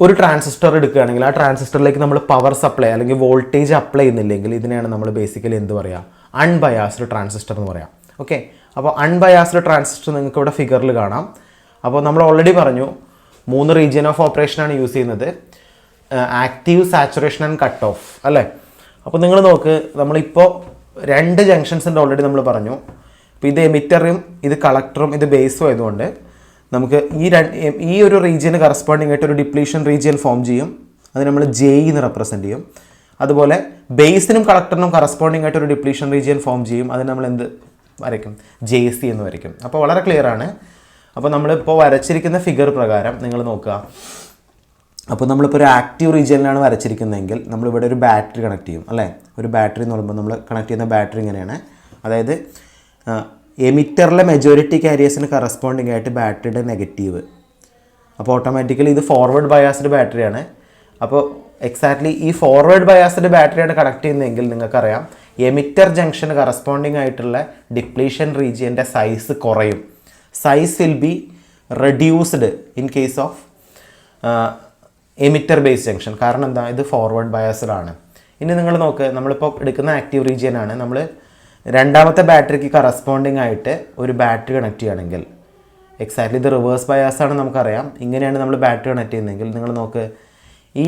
Speaker 1: ഒരു ട്രാൻസിസ്റ്റർ എടുക്കുകയാണെങ്കിൽ ആ ട്രാൻസിസ്റ്ററിലേക്ക് നമ്മൾ പവർ സപ്ലൈ അല്ലെങ്കിൽ വോൾട്ടേജ് അപ്ലൈ ചെയ്യുന്നില്ലെങ്കിൽ ഇതിനെയാണ് നമ്മൾ ബേസിക്കലി എന്ത് പറയുക, അൺബയാസ്ഡ് ട്രാൻസിസ്റ്റർ എന്ന് പറയാം. ഓക്കെ, അപ്പോൾ അൺബയാസ്ഡ് ട്രാൻസിസ്റ്റർ നിങ്ങൾക്ക് ഇവിടെ ഫിഗറിൽ കാണാം. അപ്പോൾ നമ്മൾ ഓൾറെഡി പറഞ്ഞു 3 റീജിയൻ ഓഫ് ഓപ്പറേഷനാണ് യൂസ് ചെയ്യുന്നത്, active, saturation and cut off അല്ലേ. അപ്പോൾ നിങ്ങൾ നോക്ക്, നമ്മളിപ്പോൾ 2 ജംഗ്ഷൻസ് ഉണ്ട് ഓൾറെഡി നമ്മൾ പറഞ്ഞു. ഇപ്പോൾ ഇത് എമിറ്ററും ഇത് കളക്ടറും ഇത് ബേസും ആയതുകൊണ്ട് നമുക്ക് ഈ ഒരു റീജിയന് കറസ്പോണ്ടിങ് ആയിട്ട് ഒരു ഡിപ്ലീഷൻ റീജിയൻ ഫോം ചെയ്യും. അത് നമ്മൾ ജെ എന്ന് റെപ്രസെൻറ്റ് ചെയ്യും. അതുപോലെ ബേസിനും കളക്ടറിനും കറസ്പോണ്ടിങ് ആയിട്ട് ഒരു ഡിപ്ലീഷൻ റീജിയൻ ഫോം ചെയ്യും. അത് നമ്മൾ എന്ത് വരയ്ക്കും? JC എന്ന് വരയ്ക്കും. അപ്പോൾ വളരെ ക്ലിയർ ആണ്. അപ്പോൾ നമ്മളിപ്പോൾ വരച്ചിരിക്കുന്ന ഫിഗർ പ്രകാരം നിങ്ങൾ നോക്കുക. അപ്പോൾ നമ്മളിപ്പോൾ ഒരു ആക്റ്റീവ് റീജിയനിലാണ് വരച്ചിരിക്കുന്നതെങ്കിൽ നമ്മളിവിടെ ഒരു ബാറ്ററി കണക്ട് ചെയ്യും അല്ലേ. ഒരു ബാറ്ററി എന്ന് പറയുമ്പോൾ നമ്മൾ കണക്ട് ചെയ്യുന്ന ബാറ്ററി ഇങ്ങനെയാണ്. അതായത് എമിറ്ററിലെ മെജോറിറ്റി കാരിയേഴ്സിന് കറസ്പോണ്ടിങ് ആയിട്ട് ബാറ്ററിയുടെ നെഗറ്റീവ്. അപ്പോൾ ഓട്ടോമാറ്റിക്കലി ഇത് ഫോർവേഡ് ബയാസ്ഡ് ബാറ്ററിയാണ്. അപ്പോൾ എക്സാക്ട്ലി ഈ ഫോർവേഡ് ബയാസ്ഡ് ബാറ്ററിയാണ് കണക്ട് ചെയ്യുന്നതെങ്കിൽ നിങ്ങൾക്കറിയാം എമിറ്റർ ജംഗ്ഷന് കറസ്പോണ്ടിങ് ആയിട്ടുള്ള ഡിപ്ലീഷൻ റീജിയൻ്റെ സൈസ് കുറയും. Size will be reduced in case of emitter base junction. കാരണം എന്താ, ഇത് ഫോർവേഡ് ബയാസ്ഡ് ആണ്. ഇനി നിങ്ങൾ നോക്ക്, നമ്മളിപ്പോൾ എടുക്കുന്ന ആക്റ്റീവ് റീജിയനാണ്. നമ്മൾ രണ്ടാമത്തെ ബാറ്ററിക്ക് കറസ്പോണ്ടിങ് ആയിട്ട് ഒരു ബാറ്ററി കണക്ട് ചെയ്യുകയാണെങ്കിൽ എക്സാക്ട്ലി ഇത് റിവേഴ്സ് ബയാസ് ആണ് നമുക്കറിയാം. ഇങ്ങനെയാണ് നമ്മൾ ബാറ്ററി കണക്ട് ചെയ്യുന്നതെങ്കിൽ നിങ്ങൾ നോക്ക്, ഈ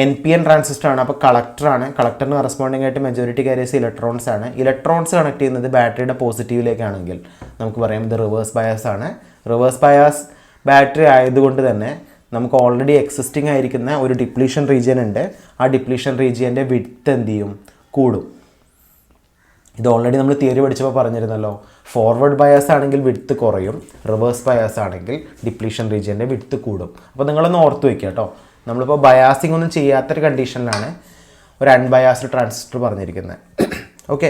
Speaker 1: NPN ട്രാൻസിസ്റ്റർ ആണ്. അപ്പോൾ കളക്ടറാണ്. കളക്ടറിന് കറസ്പോണ്ടിങ് ആയിട്ട് മെജോറിറ്റി കാരിയേഴ്സ് ഇലക്ട്രോൺസ് ആണ്. ഇലക്ട്രോൺസ് കണക്ട് ചെയ്യുന്നത് ബാറ്ററിയുടെ പോസിറ്റീവിലേക്കാണെങ്കിൽ നമുക്ക് പറയാം ഇത് റിവേഴ്സ് ബയാസ് ആണ്. റിവേഴ്സ് ബയാസ് ബാറ്ററി ആയതുകൊണ്ട് തന്നെ നമുക്ക് ഓൾറെഡി എക്സിസ്റ്റിംഗ് ആയിരിക്കുന്ന ഒരു ഡിപ്ലീഷൻ റീജിയൻ ഉണ്ട്. ആ ഡിപ്ലീഷൻ റീജിയൻ്റെ വിഡ്ത്ത് എന്ത് ചെയ്യും? കൂടും. ഇത് ഓൾറെഡി നമ്മൾ തിയറി പഠിച്ചപ്പോൾ പറഞ്ഞിരുന്നല്ലോ. ഫോർവേഡ് ബയാസ് ആണെങ്കിൽ വിഡ്ത്ത് കുറയും, റിവേഴ്സ് ബയാസ് ആണെങ്കിൽ ഡിപ്ലീഷൻ റീജിയൻ്റെ വിഡ്ത്ത് കൂടും. അപ്പോൾ നിങ്ങളൊന്ന് ഓർത്ത് വയ്ക്കുക കേട്ടോ. നമ്മളിപ്പോൾ ബയാസിംഗ് ഒന്നും ചെയ്യാത്തൊരു കണ്ടീഷനിലാണ് ഒരു അൺബയാസ്ഡ് ട്രാൻസിസ്റ്റർ പറഞ്ഞിരിക്കുന്നത്. ഓക്കെ,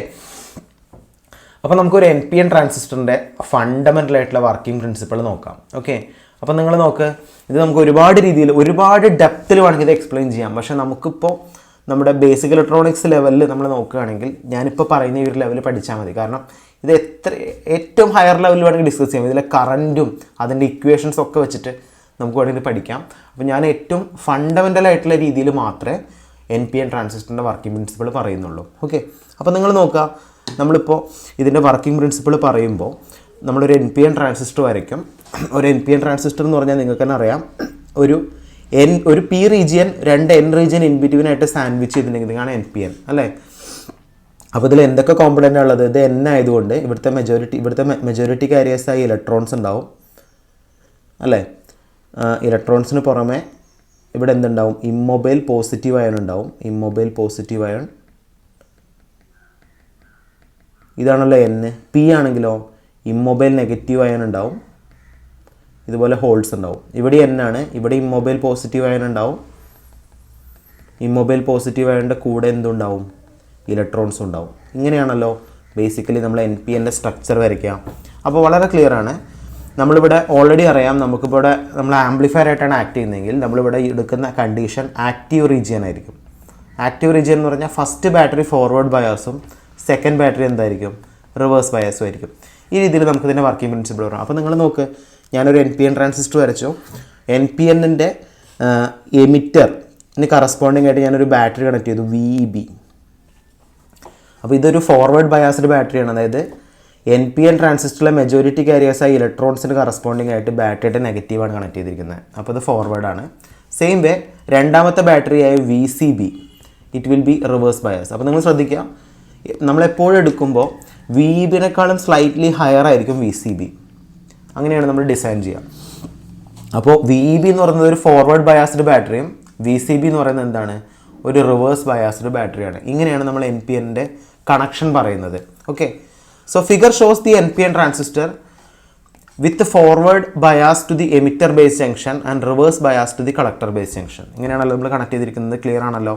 Speaker 1: അപ്പോൾ നമുക്കൊരു NPN ട്രാൻസിസ്റ്ററിൻ്റെ ഫണ്ടമെൻ്റൽ ആയിട്ടുള്ള വർക്കിംഗ് പ്രിൻസിപ്പിൾ നോക്കാം. ഓക്കെ, അപ്പോൾ നിങ്ങൾ നോക്ക്, ഇത് നമുക്ക് ഒരുപാട് രീതിയിൽ ഒരുപാട് ഡെപ്തിൽ വേണമെങ്കിൽ ഇത് എക്സ്പ്ലെയിൻ ചെയ്യാം. പക്ഷേ നമുക്കിപ്പോൾ നമ്മുടെ ബേസിക് ഇലക്ട്രോണിക്സ് ലെവലിൽ നമ്മൾ നോക്കുകയാണെങ്കിൽ ഞാനിപ്പോൾ പറയുന്ന ഈ ഒരു ലെവൽ പഠിച്ചാൽ മതി. കാരണം ഇത് ഏറ്റവും ഹയർ ലെവലിൽ വേണമെങ്കിൽ ഡിസ്കസ് ചെയ്യാം. ഇതിലെ കറൻറ്റും അതിൻ്റെ ഇക്വേഷൻസ് ഒക്കെ വെച്ചിട്ട് നമുക്ക് വേണമെങ്കിൽ പഠിക്കാം. അപ്പോൾ ഞാൻ ഏറ്റവും ഫണ്ടമെൻ്റൽ ആയിട്ടുള്ള രീതിയിൽ മാത്രമേ NPN ട്രാൻസിസ്റ്ററിൻ്റെ വർക്കിംഗ് പ്രിൻസിപ്പിൾ പറയുന്നുള്ളൂ. ഓക്കെ, അപ്പോൾ നിങ്ങൾ നോക്കുക, നമ്മളിപ്പോൾ ഇതിൻ്റെ വർക്കിംഗ് പ്രിൻസിപ്പിൾ പറയുമ്പോൾ നമ്മളൊരു NPN ട്രാൻസിസ്റ്റർ വരയ്ക്കും. ഒരു NPN ട്രാൻസിസ്റ്റർ എന്ന് പറഞ്ഞാൽ നിങ്ങൾക്ക് തന്നെ അറിയാം, ഒരു P region 2 N region in between ആയിട്ട് സാൻഡ്വിച്ച് ചെയ്തിട്ടുണ്ടെങ്കിൽ ഇതാണ് NPN അല്ലേ. അപ്പോൾ ഇതിൽ എന്തൊക്കെ കോമ്പണൻ്റ് ഉള്ളത്? ഇത് N ആയതുകൊണ്ട് ഇവിടുത്തെ മെജോറിറ്റി കാരിയേഴ്സായി ഇലക്ട്രോൺസ് ഉണ്ടാവും അല്ലേ. ഇലക്ട്രോൺസിന് പുറമെ ഇവിടെ എന്തുണ്ടാവും? ഇമ്മൊബൈൽ പോസിറ്റീവ് അയൺ ഉണ്ടാവും. ഇമ്മൊബൈൽ പോസിറ്റീവ് അയൺ ഇതാണല്ലോ N. P ആണെങ്കിലോ ഇമ്മൊബൈൽ നെഗറ്റീവ് അയൺ ഉണ്ടാവും. ഇതുപോലെ ഹോൾസ് ഉണ്ടാവും. ഇവിടെ N ആണ്, ഇവിടെ ഇമ്മൊബൈൽ പോസിറ്റീവ് അയൺ ഉണ്ടാവും. ഇമ്മൊബൈൽ പോസിറ്റീവ് അയണിൻ്റെ കൂടെ എന്തുണ്ടാവും? ഇലക്ട്രോൺസ് ഉണ്ടാവും. ഇങ്ങനെയാണല്ലോ ബേസിക്കലി നമ്മൾ NPNൻ്റെ സ്ട്രക്ചർ വരയ്ക്കുക. അപ്പോൾ വളരെ ക്ലിയർ ആണ്. നമ്മളിവിടെ ഓൾറെഡി അറിയാം, നമുക്കിപ്പോൾ ഇവിടെ നമ്മൾ ആംപ്ലിഫയർ ആയിട്ടാണ് ആക്ട് ചെയ്യുന്നതെങ്കിൽ നമ്മളിവിടെ എടുക്കുന്ന കണ്ടീഷൻ ആക്റ്റീവ് റീജിയൻ ആയിരിക്കും. ആക്റ്റീവ് റീജിയൻ എന്ന് പറഞ്ഞാൽ ഫസ്റ്റ് ബാറ്ററി ഫോർവേഡ് ബയാസും സെക്കൻഡ് ബാറ്ററി എന്തായിരിക്കും? റിവേഴ്സ് ബയാസും ആയിരിക്കും. ഈ രീതിയിൽ നമുക്കിതിൻ്റെ വർക്കിംഗ് പ്രിൻസിപ്പിൾ പറയാം. അപ്പോൾ നിങ്ങൾ നോക്ക്, ഞാനൊരു NPN ട്രാൻസിസ്റ്റർ വരച്ചു. NPNൻ്റെ എമിറ്ററിന് കറസ്പോണ്ടിങ് ആയിട്ട് ഞാനൊരു ബാറ്ററി കണക്ട് ചെയ്തു, VEB. അപ്പോൾ ഇതൊരു ഫോർവേഡ് ബയാസ്ഡ് ബാറ്ററിയാണ്. അതായത് NPN ട്രാൻസിസ്റ്ററിലെ മെജോറിറ്റി കാരിയേഴ്സായി ഇലക്ട്രോൺസിന് കറസ്പോണ്ടിങ് ആയിട്ട് ബാറ്ററിയുടെ നെഗറ്റീവാണ് കണക്ട് ചെയ്തിരിക്കുന്നത്. അപ്പോൾ ഇത് ഫോർവേഡാണ്. സെയിം വേ രണ്ടാമത്തെ ബാറ്ററിയായ VCB it will be reverse bias. അപ്പോൾ നിങ്ങൾ ശ്രദ്ധിക്കുക, നമ്മളെപ്പോഴും എടുക്കുമ്പോൾ VEBനേക്കാളും സ്ലൈറ്റ്ലി ഹയർ ആയിരിക്കും VCB. അങ്ങനെയാണ് നമ്മൾ ഡിസൈൻ ചെയ്യുക. അപ്പോൾ VEB എന്ന് പറയുന്നത് ഒരു ഫോർവേഡ് ബയാസ്ഡ് ബാറ്ററിയും VCB എന്ന് പറയുന്നത് എന്താണ്? ഒരു റിവേഴ്സ് ബയാസ്ഡ് ബാറ്ററിയാണ്. ഇങ്ങനെയാണ് നമ്മൾ NPNൻ്റെ കണക്ഷൻ പറയുന്നത്. Okay, so figure shows the NPN transistor with the forward bias to the emitter base junction and reverse bias to the collector base junction. ഇങ്ങനെയാണല്ലോ നമ്മൾ കണക്ട് ചെയ്തിരിക്കുന്നത്. ക്ലിയർ ആണല്ലോ.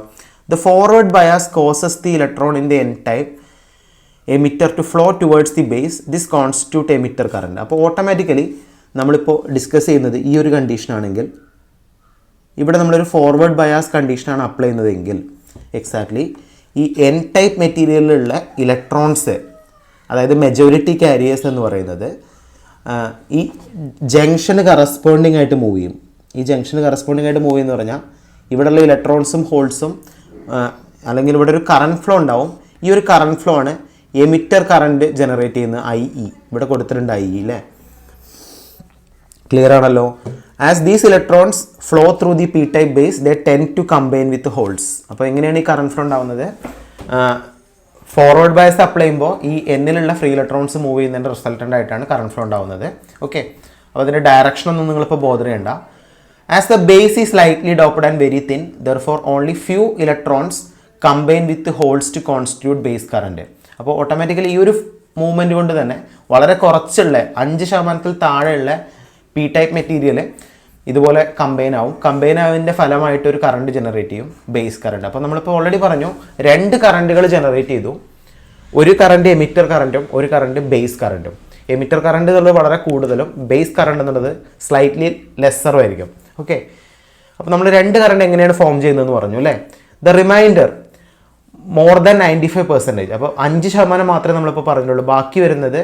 Speaker 1: The forward bias causes the electron in the N-type emitter to flow towards the base. This constitute emitter current. അപ്പോൾ ഓട്ടോമാറ്റിക്കലി നമ്മളിപ്പോൾ ഡിസ്കസ് ചെയ്യുന്നത് ഈ ഒരു കണ്ടീഷനാണെങ്കിൽ ഇവിടെ നമ്മളൊരു ഫോർവേഡ് ബയാസ് കണ്ടീഷനാണ് അപ്ലൈ ചെയ്യുന്നതെങ്കിൽ എക്സാക്ട്ലി ഈ N-type മെറ്റീരിയലിലുള്ള ഇലക്ട്രോൺസ്, അതായത് മെജോറിറ്റി കാരിയേഴ്സ് എന്ന് പറയുന്നത് ഈ ജംഗ്ഷന് കറസ്പോണ്ടിങ് ആയിട്ട് മൂവ് ചെയ്യും. ഈ ജംഗ്ഷന് കറസ്പോണ്ടിങ് ആയിട്ട് മൂവ് ചെയ്യുമെന്ന് പറഞ്ഞാൽ ഇവിടെയുള്ള ഇലക്ട്രോൺസും ഹോൾസും അല്ലെങ്കിൽ ഇവിടെ ഒരു കറണ്ട് ഫ്ലോ ഉണ്ടാവും. ഈ ഒരു കറണ്ട് ഫ്ലോ ആണ് എമിറ്റർ കറണ്ട് ജനറേറ്റ് ചെയ്യുന്ന IE. ഇവിടെ കൊടുത്തിട്ടുണ്ട് IE അല്ലേ? ക്ലിയർ ആണല്ലോ? As these electrons flow through the P type base they tend to combine with holes. അപ്പോൾ എങ്ങനെയാണ് ഈ കറണ്ട് ഫ്ലോ ഉണ്ടാവുന്നത്? ഫോർവേഡ് ബയസ് അപ്ലൈ ചെയ്യുമ്പോൾ ഈ എന്നിലുള്ള ഫ്രീ ഇലക്ട്രോൺസ് മൂവ് ചെയ്യുന്നതിൻ്റെ റിസൾട്ടൻ്റ് ആയിട്ടാണ് കറണ്ട് ഫ്ലോ ഉണ്ടാവുന്നത്. ഓക്കെ, അപ്പോൾ അതിൻ്റെ ഡയറക്ഷൻ ഒന്നും നിങ്ങളിപ്പോൾ ബോധർ ചെയ്യണ്ട. As the base is slightly doped and very thin therefore only few electrons combine with holes to constitute base current. അപ്പോൾ ഓട്ടോമാറ്റിക്കലി ഈ ഒരു മൂവ്മെൻറ്റ് കൊണ്ട് തന്നെ വളരെ കുറച്ചുള്ള 5% താഴെയുള്ള പി ടൈപ്പ് മെറ്റീരിയൽ ഇതുപോലെ കമ്പൈൻ ആവും. കമ്പൈൻ ആവുന്നതിൻ്റെ ഫലമായിട്ട് ഒരു കറണ്ട് ജനറേറ്റ് ചെയ്യും, ബേസ് കറണ്ട്. അപ്പോൾ നമ്മളിപ്പോൾ ഓൾറെഡി പറഞ്ഞു 2 കറണ്ടുകൾ ജനറേറ്റ് ചെയ്തു. ഒരു കറണ്ട് എമിറ്റർ കറണ്ടും ഒരു കറണ്ട് ബേസ് കറണ്ടും. എമിറ്റർ കറണ്ട് എന്നുള്ളത് വളരെ കൂടുതലും ബേസ് കറണ്ട് എന്നുള്ളത് സ്ലൈറ്റ്ലി ലെസ്സറും ആയിരിക്കും. ഓക്കെ, അപ്പോൾ നമ്മൾ 2 കറണ്ട് എങ്ങനെയാണ് ഫോം ചെയ്യുന്നതെന്ന് പറഞ്ഞു അല്ലേ? The remainder more than 95%. അപ്പോൾ 5% മാത്രമേ നമ്മളിപ്പോൾ പറഞ്ഞുള്ളൂ. ബാക്കി വരുന്നത്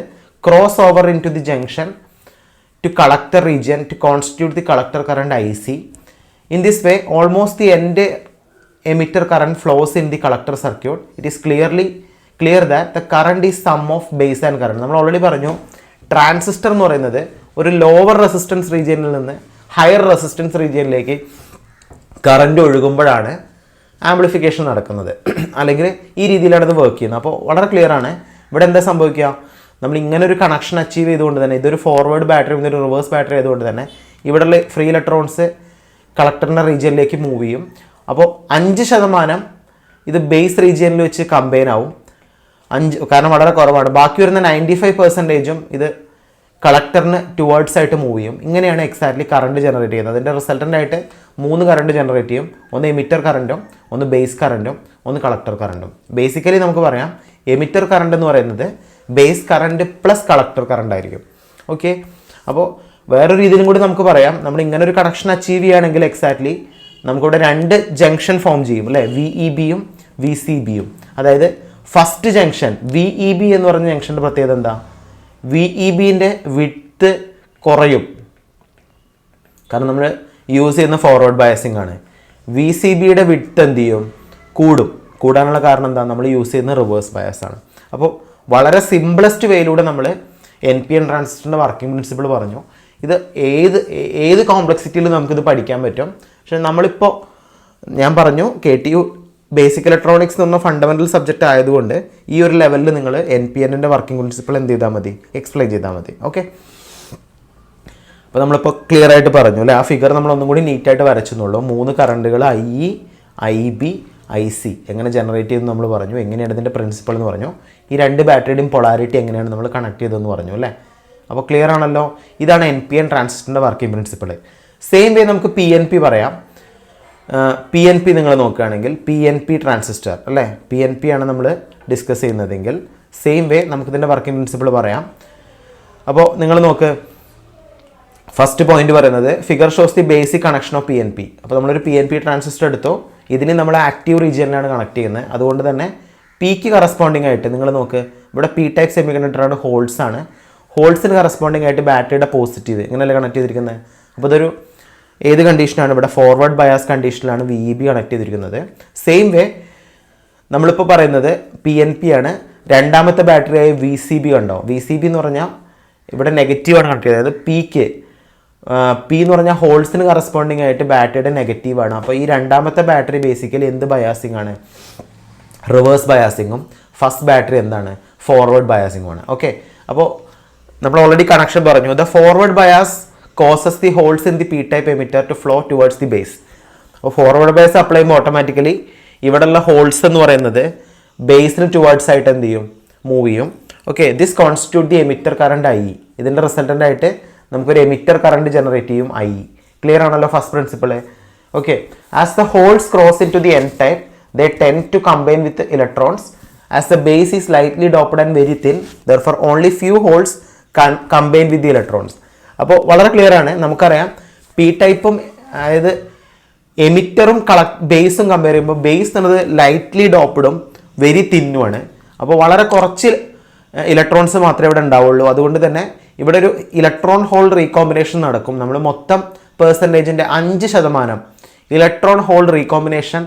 Speaker 1: cross over into the junction to collector region to constitute the collector current IC. In this way, almost the end emitter current flows in the collector circuit. It is clear that the current is sum of base and current. നമ്മൾ ഓൾറെഡി പറഞ്ഞു ട്രാൻസിസ്റ്റർ എന്ന് പറയുന്നത് ഒരു ലോവർ റെസിസ്റ്റൻസ് റീജിയനിൽ നിന്ന് ഹയർ റെസിസ്റ്റൻസ് റീജിയനിലേക്ക് കറണ്ട് ഒഴുകുമ്പോഴാണ് ആംപ്ലിഫിക്കേഷൻ നടക്കുന്നത്. അല്ലെങ്കിൽ ഈ രീതിയിലാണ് ഇത് വർക്ക് ചെയ്യുന്നത്. അപ്പോൾ വളരെ ക്ലിയർ ആണ്. ഇവിടെ എന്താ സംഭവിക്കുക? നമ്മൾ ഇങ്ങനെ ഒരു കണക്ഷൻ അച്ചീവ് ചെയ്തുകൊണ്ട് തന്നെ, ഇതൊരു ഫോർവേഡ് ബാറ്ററി ഇതൊരു റിവേഴ്സ് ബാറ്ററി ആയതുകൊണ്ട് തന്നെ ഇവിടെയുള്ള ഫ്രീ ഇലക്ട്രോൺസ് കളക്ടറിൻ്റെ റീജിയനിലേക്ക് മൂവ് ചെയ്യും. അപ്പോൾ 5% ഇത് ബേസ് റീജിയനിൽ വെച്ച് കമ്പൈൻ ആവും. 5 കാരണം വളരെ കുറവാണ്. ബാക്കി വരുന്ന 95%ഉം ഇത് കളക്ടറിന് ടുവേർഡ്സ് ആയിട്ട് മൂവ് ചെയ്യും. ഇങ്ങനെയാണ് എക്സാക്ട്ലി കറണ്ട് ജനറേറ്റ് ചെയ്യുന്നത്. അതിൻ്റെ റിസൾട്ടൻ്റ് ആയിട്ട് 3 കറണ്ട് ജനറേറ്റ് ചെയ്യും. ഒന്ന് എമിറ്റർ കറണ്ടും, ഒന്ന് ബേസ് കറണ്ടും, ഒന്ന് കളക്ടർ കറണ്ടും. ബേസിക്കലി നമുക്ക് പറയാം എമിറ്റർ കറണ്ട് എന്ന് പറയുന്നത് base current plus collector current ആയിരിക്കും. ഓക്കെ, അപ്പോൾ വേറൊരു രീതിയിലും കൂടി നമുക്ക് പറയാം. നമ്മൾ ഇങ്ങനെ ഒരു കണക്ഷൻ അച്ചീവ് ചെയ്യുകയാണെങ്കിൽ എക്സാക്ട്ലി നമുക്കിവിടെ 2 ജംഗ്ഷൻ ഫോം ചെയ്യും അല്ലേ? VEBയും VCBയും. അതായത് ഫസ്റ്റ് ജംഗ്ഷൻ VEB എന്ന് പറഞ്ഞ ജംഗ്ഷൻ്റെ പ്രത്യേകത എന്താ? VEBൻ്റെ വിഡ്ത്ത് കുറയും, കാരണം നമ്മൾ യൂസ് ചെയ്യുന്ന ഫോർവേഡ് ബയസിംഗ് ആണ്. VCBയുടെ വിഡ്ത്ത് എന്ത് ചെയ്യും? കൂടാനുള്ള കാരണം എന്താ? നമ്മൾ യൂസ് ചെയ്യുന്ന റിവേഴ്സ് ബയസ് ആണ്. അപ്പോൾ വളരെ സിംപിളസ്റ്റ് വേയിലൂടെ നമ്മൾ NPN ട്രാൻസിസ്റ്ററിൻ്റെ വർക്കിംഗ് പ്രിൻസിപ്പിൾ പറഞ്ഞു. ഇത് ഏത് കോംപ്ലക്സിറ്റിയിൽ നമുക്കിത് പഠിക്കാൻ പറ്റും. പക്ഷെ നമ്മളിപ്പോൾ ഞാൻ പറഞ്ഞു KTU ബേസിക് ഇലക്ട്രോണിക്സ് എന്ന ഫണ്ടമെൻ്റൽ സബ്ജക്റ്റ് ആയതുകൊണ്ട് ഈ ഒരു ലെവലിൽ നിങ്ങൾ NPNൻ്റെ വർക്കിംഗ് പ്രിൻസിപ്പിൾ എന്ത് ചെയ്താൽ മതി? എക്സ്പ്ലെയിൻ ചെയ്താൽ മതി. ഓക്കെ, അപ്പോൾ നമ്മളിപ്പോൾ ക്ലിയർ ആയിട്ട് പറഞ്ഞു അല്ലേ? ആ ഫിഗർ നമ്മളൊന്നും കൂടി നീറ്റായിട്ട് വരച്ചെന്നുള്ളൂ. 3 കറണ്ടുകൾ IE, IB, IC എങ്ങനെ ജനറേറ്റ് ചെയ്തെന്ന് നമ്മൾ പറഞ്ഞു. എങ്ങനെയാണ് ഇതിൻ്റെ പ്രിൻസിപ്പിൾ എന്ന് പറഞ്ഞു. ഈ 2 ബാറ്ററിയുടെയും പൊളാരിറ്റി എങ്ങനെയാണ് നമ്മൾ കണക്ട് ചെയ്തതെന്ന് പറഞ്ഞു അല്ലേ? അപ്പോൾ ക്ലിയർ ആണല്ലോ? ഇതാണ് NPN ട്രാൻസിസ്റ്ററിൻ്റെ വർക്കിംഗ് പ്രിൻസിപ്പിൾ. സെയിം വേ നമുക്ക് PNP പറയാം. PNP നിങ്ങൾ നോക്കുകയാണെങ്കിൽ PNP ട്രാൻസിസ്റ്റർ അല്ലേ? PNP ആണ് നമ്മൾ ഡിസ്കസ് ചെയ്യുന്നതെങ്കിൽ സെയിം വേ നമുക്കിതിൻ്റെ വർക്കിംഗ് പ്രിൻസിപ്പിൾ പറയാം. അപ്പോൾ നിങ്ങൾ നോക്ക്, ഫസ്റ്റ് പോയിന്റ് പറയുന്നത് figure shows the basic connection of PNP. അപ്പോൾ നമ്മളൊരു PNP ട്രാൻസിസ്റ്റർ എടുത്തോ, ഇതിന് നമ്മൾ ആക്റ്റീവ് റീജിയനിലാണ് കണക്ട് ചെയ്യുന്നത്. അതുകൊണ്ട് തന്നെ പിക്ക് കറസ്പോണ്ടിങ് ആയിട്ട് നിങ്ങൾ നോക്ക്, ഇവിടെ P ടൈപ്പ് സെമി കണ്ടക്ടറാണ്, ഹോൾസ് ആണ്. ഹോൾസിന് കറസ്പോണ്ടിങ് ആയിട്ട് ബാറ്ററിയുടെ പോസിറ്റീവ് ഇങ്ങനെയല്ലേ കണക്ട് ചെയ്തിരിക്കുന്നത്. അപ്പോൾ ഇതൊരു ഏത് കണ്ടീഷനാണ്? ഇവിടെ ഫോർവേഡ് ബയാസ് കണ്ടീഷനിലാണ് VEB കണക്ട് ചെയ്തിരിക്കുന്നത്. സെയിം വേ നമ്മളിപ്പോൾ പറയുന്നത് PNP ആണ്. രണ്ടാമത്തെ ബാറ്ററിയായ VCB കണ്ടോ? VCB എന്ന് പറഞ്ഞാൽ ഇവിടെ നെഗറ്റീവാണ് കണക്ട് ചെയ്തത്. P എന്ന് പറഞ്ഞാൽ ഹോൾസിന് കറസ്പോണ്ടിങ് ആയിട്ട് ബാറ്ററിയുടെ നെഗറ്റീവാണ്. അപ്പോൾ ഈ രണ്ടാമത്തെ ബാറ്ററി ബേസിക്കലി എന്ത് ബയാസിംഗ് ആണ്? റിവേഴ്സ് ബയാസിങ്ങും. ഫസ്റ്റ് ബാറ്ററി എന്താണ്? ഫോർവേഡ് ബയാസിങ്ങുമാണ്. ഓക്കെ, അപ്പോൾ നമ്മൾ ഓൾറെഡി കണക്ഷൻ പറഞ്ഞു. The forward bias causes the holes in the P type emitter to flow towards the base. അപ്പോൾ ഫോർവേഡ് ബയസ് അപ്ലൈ ചെയ്യുമ്പോൾ ഓട്ടോമാറ്റിക്കലി ഇവിടെയുള്ള ഹോൾസ് എന്ന് പറയുന്നത് ബേസിന് ടുവേർഡ്സ് ആയിട്ട് എന്ത് ചെയ്യും? മൂവ് ചെയ്യും. Okay, this constitute the emitter current IE. ഇതിൻ്റെ റിസൾട്ടൻ്റ് ആയിട്ട് നമുക്കൊരു എമിറ്റർ കറണ്ട് ജനറേറ്റ് ചെയ്യും IE. ക്ലിയർ ആണല്ലോ first principle? Okay, as the holes cross into the N type they tend to combine with the electrons. As the base is slightly doped and very thin, therefore only few holes can combine with the electrons. അപ്പോൾ വളരെ ക്ലിയർ ആണ്. നമുക്കറിയാം P ടൈപ്പും അതായത് എമിറ്ററും ബേസും കമ്പയർ ചെയ്യുമ്പോൾ ബേസ് എന്നത് ലൈറ്റ്ലി ഡോപ്പ്ഡും വെരി തിന്നുമാണ്. അപ്പോൾ വളരെ കുറച്ച് ഇലക്ട്രോൺസ് മാത്രമേ ഇവിടെ ഉണ്ടാവുള്ളൂ. അതുകൊണ്ട് തന്നെ ഇവിടെ ഒരു ഇലക്ട്രോൺ ഹോൾ റീകോമ്പിനേഷൻ നടക്കും. നമ്മൾ മൊത്തം പെർസെൻറ്റേജിൻ്റെ 5% ഇലക്ട്രോൺ ഹോൾ റീകോമ്പിനേഷൻ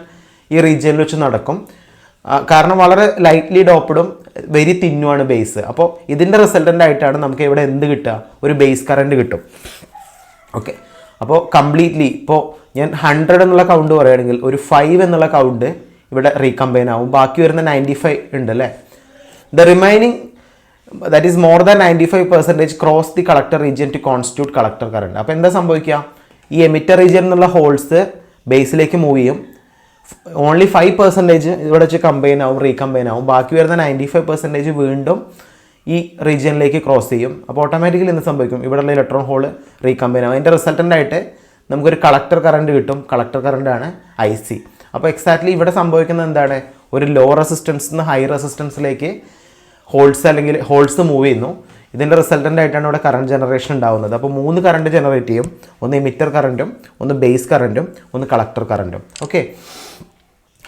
Speaker 1: ഈ റീജിയനിൽ വെച്ച് നടക്കും. കാരണം വളരെ ലൈറ്റ്ലി ഡോപ്പഡും വെരി തിന്നുമാണ് ബേസ്. അപ്പോൾ ഇതിൻ്റെ റിസൾട്ടൻ്റ് ആയിട്ടാണ് നമുക്ക് ഇവിടെ എന്ത് കിട്ടുക, ഒരു ബേസ് കറണ്ട് കിട്ടും. ഓക്കെ, അപ്പോൾ കംപ്ലീറ്റ്ലി ഇപ്പോൾ ഞാൻ 100 എന്നുള്ള കൗണ്ട് പറയുകയാണെങ്കിൽ ഒരു 5 എന്നുള്ള കൗണ്ട് ഇവിടെ റീകമ്പൈൻ ആവും. ബാക്കി വരുന്ന 95 ഉണ്ട് അല്ലേ. The remaining that is more than 95% cross the collector region to constitute collector current. അപ്പോൾ എന്താ സംഭവിക്കുക, ഈ എമിറ്റർ റീജിയൻ എന്നുള്ള ഹോൾസ് ബേസിലേക്ക് മൂവ് ചെയ്യും. ഓൺലി 5% ഇവിടെ വെച്ച് കമ്പൈൻ ആവും, റീകമ്പൈൻ ആവും. ബാക്കി വരുന്ന 95% വീണ്ടും ഈ റീജിയനിലേക്ക് ക്രോസ് ചെയ്യും. അപ്പോൾ ഓട്ടോമാറ്റിക്കലി എന്ത് സംഭവിക്കും, ഇവിടെയുള്ള ഇലക്ട്രോൺ ഹോൾ റീകമ്പൈൻ ആവും. അതിൻ്റെ റിസൾട്ടൻ്റായിട്ട് നമുക്കൊരു കളക്ടർ കറണ്ട് കിട്ടും. കളക്ടർ കറണ്ടാണ് IC. അപ്പോൾ എക്സാക്ട്ലി ഇവിടെ സംഭവിക്കുന്നത് എന്താണ്, ഒരു ലോ റെസിസ്റ്റൻസ് നിന്ന് ഹൈ റെസിസ്റ്റൻസിലേക്ക് ഹോൾസ് മൂവ് ചെയ്യുന്നു. ഇതിൻ്റെ റിസൾട്ടൻ്റ് ആയിട്ടാണ് ഇവിടെ കറണ്ട് ജനറേഷൻ ഉണ്ടാകുന്നത്. അപ്പോൾ 3 കറണ്ട് ജനറേറ്റ് ചെയ്യും. ഒന്ന് എമിറ്റർ കറണ്ടും, ഒന്ന് ബേസ് കറണ്ടും, ഒന്ന് കളക്ടർ കറണ്ടും. Okay,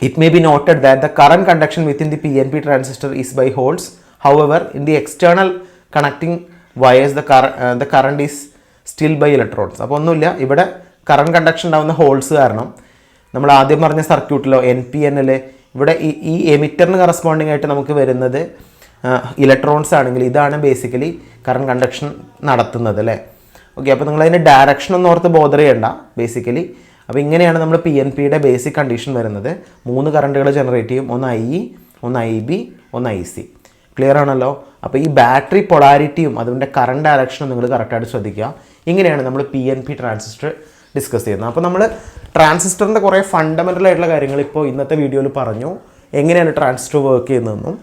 Speaker 1: it may be noted that the current conduction within the PNP transistor is by holes. However in the external connecting wires the current is still by electrons. അപ്പോൾ ഒന്നുമില്ല, ഇവിടെ കറണ്ട് കണ്ടക്ഷൻ ഉണ്ടാകുന്ന ഹോൾസ് കാരണം നമ്മൾ ആദ്യം പറഞ്ഞ സർക്യൂട്ടിലോ NPNൽ ഇവിടെ ഈ എമിറ്ററിന് കറസ്പോണ്ടിങ് ആയിട്ട് നമുക്ക് വരുന്നത് ഇലക്ട്രോൺസ് ആണെങ്കിൽ ഇതാണ് ബേസിക്കലി കറണ്ട് കണ്ടക്ഷൻ നടത്തുന്നത് അല്ലേ. ഓക്കെ, അപ്പോൾ നിങ്ങളതിൻ്റെ ഡയറക്ഷൻ ഒന്നും ഓർത്ത് ബോദർ ചെയ്യണ്ട ബേസിക്കലി. അപ്പോൾ ഇങ്ങനെയാണ് നമ്മൾ PNPയുടെ ബേസിക് കണ്ടീഷൻ വരുന്നത്. 3 കറണ്ടുകൾ ജനറേറ്റ് ചെയ്യും. ഒന്ന് IE, ഒന്ന് IB, ഒന്ന് IC. ക്ലിയർ ആണല്ലോ. അപ്പോൾ ഈ ബാറ്ററി പൊളാരിറ്റിയും അതിൻ്റെ കറണ്ട് ഡയറക്ഷനും നിങ്ങൾ കറക്റ്റായിട്ട് ശ്രദ്ധിക്കുക. ഇങ്ങനെയാണ് നമ്മൾ PNP ട്രാൻസിസ്റ്റർ ഡിസ്കസ് ചെയ്യുന്നത്. അപ്പോൾ നമ്മൾ ട്രാൻസിസ്റ്ററിൻ്റെ കുറേ ഫണ്ടമെൻ്റൽ ആയിട്ടുള്ള കാര്യങ്ങൾ ഇപ്പോൾ ഇന്നത്തെ വീഡിയോയിൽ പറഞ്ഞു. എങ്ങനെയാണ് ട്രാൻസിസ്റ്റർ വർക്ക് ചെയ്യുന്നതെന്നും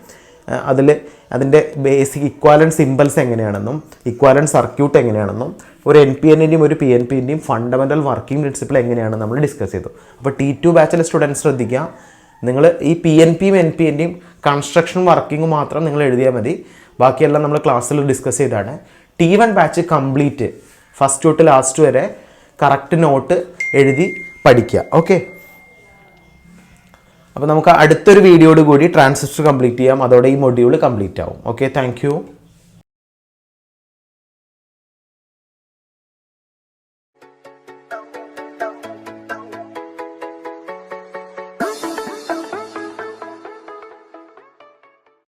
Speaker 1: അതിൻ്റെ ബേസിക് ഇക്വാലൻറ്റ് സിമ്പിൾസ് എങ്ങനെയാണെന്നും ഇക്വാലൻറ്റ് സർക്യൂട്ട് എങ്ങനെയാണെന്നും ഒരു NPNൻ്റെയും ഒരു PNPൻ്റെയും ഫണ്ടമെൻ്റൽ വർക്കിംഗ് പ്രിൻസിപ്പിൾ എങ്ങനെയാണ് നമ്മൾ ഡിസ്കസ് ചെയ്തു. അപ്പോൾ T2 ബാച്ചിലെ സ്റ്റുഡൻസ് ശ്രദ്ധിക്കുക, നിങ്ങൾ ഈ PNPയും NPNൻ്റെയും കൺസ്ട്രക്ഷൻ വർക്കിംഗ് മാത്രം നിങ്ങൾ എഴുതിയാൽ മതി. ബാക്കിയെല്ലാം നമ്മൾ ക്ലാസ്സിൽ ഡിസ്കസ് ചെയ്താണ്. T1 ബാച്ച് കംപ്ലീറ്റ് ഫസ്റ്റ് തൊട്ട് ലാസ്റ്റ് വരെ കറക്റ്റ് നോട്ട് എഴുതി പഠിക്കുക. ഓക്കെ, അപ്പോൾ നമുക്ക് അടുത്തൊരു വീഡിയോയോട് കൂടി ട്രാൻസിസ്റ്റർ കംപ്ലീറ്റ് ചെയ്യാം. അതോടെ ഈ മൊഡ്യൂൾ കംപ്ലീറ്റ് ആവും. Okay, thank you.